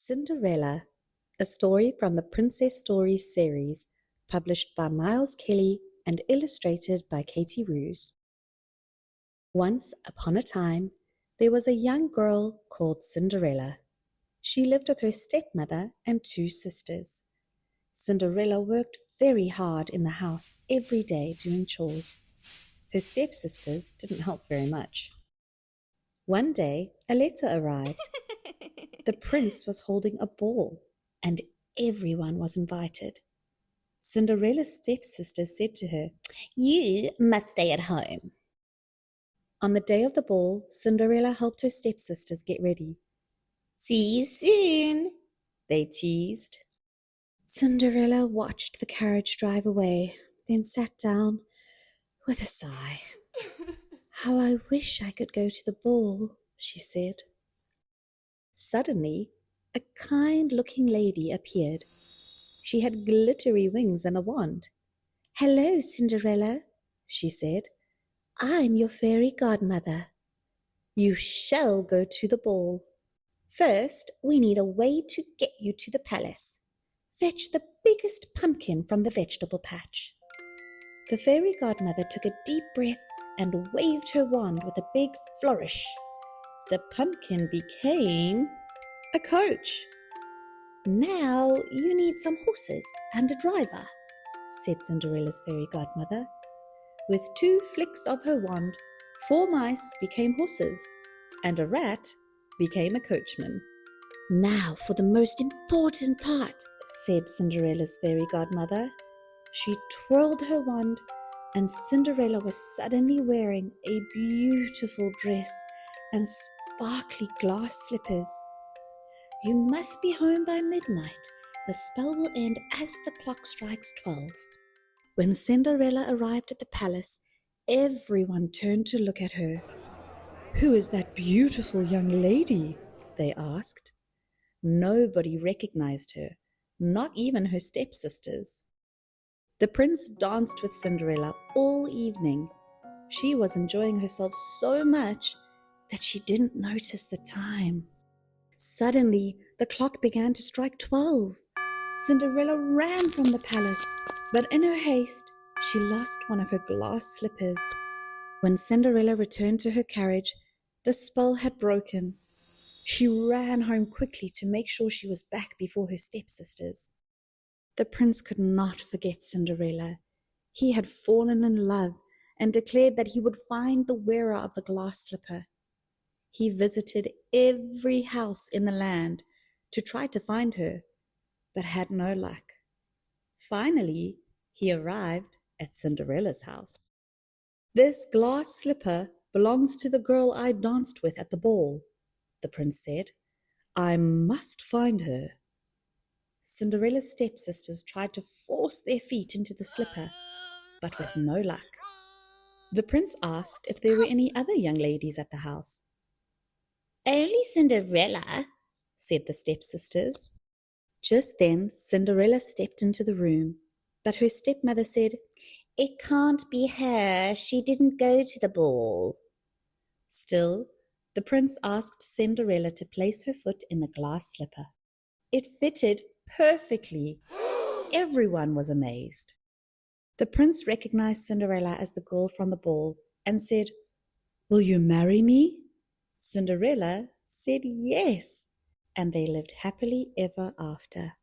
Cinderella, a story from the Princess Stories series, published by Miles Kelly and illustrated by Katie Rewse. Once upon a time, there was a young girl called Cinderella. She lived with her stepmother and two sisters. Cinderella worked very hard in the house every day doing chores. Her stepsisters didn't help very much. One day, a letter arrived. The prince was holding a ball, and everyone was invited. Cinderella's stepsister said to her, "You must stay at home." On the day of the ball, Cinderella helped her stepsisters get ready. "See you soon," they teased. Cinderella watched the carriage drive away, then sat down with a sigh. "How I wish I could go to the ball," she said. Suddenly, a kind-looking lady appeared. She had glittery wings and a wand. "Hello, Cinderella," she said. "I'm your fairy godmother. You shall go to the ball. First, we need a way to get you to the palace. Fetch the biggest pumpkin from the vegetable patch." The fairy godmother took a deep breath and waved her wand with a big flourish. The pumpkin became a coach. "Now you need some horses and a driver," said Cinderella's fairy godmother. With 2 flicks of her wand, 4 mice became horses, and a rat became a coachman. "Now for the most important part," said Cinderella's fairy godmother. She twirled her wand, and Cinderella was suddenly wearing a beautiful dress and sparkly glass slippers. "You must be home by midnight. The spell will end as the clock strikes 12. When Cinderella arrived at the palace, everyone turned to look at her. "Who is that beautiful young lady?" they asked. Nobody recognized her, not even her stepsisters. The prince danced with Cinderella all evening. She was enjoying herself so much that she didn't notice the time. Suddenly, the clock began to strike 12. Cinderella ran from the palace, but in her haste, she lost one of her glass slippers. When Cinderella returned to her carriage, the spell had broken. She ran home quickly to make sure she was back before her stepsisters. The prince could not forget Cinderella. He had fallen in love and declared that he would find the wearer of the glass slipper. He visited every house in the land to try to find her, but had no luck. Finally, he arrived at Cinderella's house. "This glass slipper belongs to the girl I danced with at the ball," the prince said. "I must find her." Cinderella's stepsisters tried to force their feet into the slipper, but with no luck. The prince asked if there were any other young ladies at the house. "Only Cinderella," said the stepsisters. Just then, Cinderella stepped into the room, but her stepmother said, "It can't be her. She didn't go to the ball." Still, the prince asked Cinderella to place her foot in the glass slipper. It fitted perfectly. Everyone was amazed. The prince recognized Cinderella as the girl from the ball and said, "Will you marry me?" Cinderella said yes, and they lived happily ever after.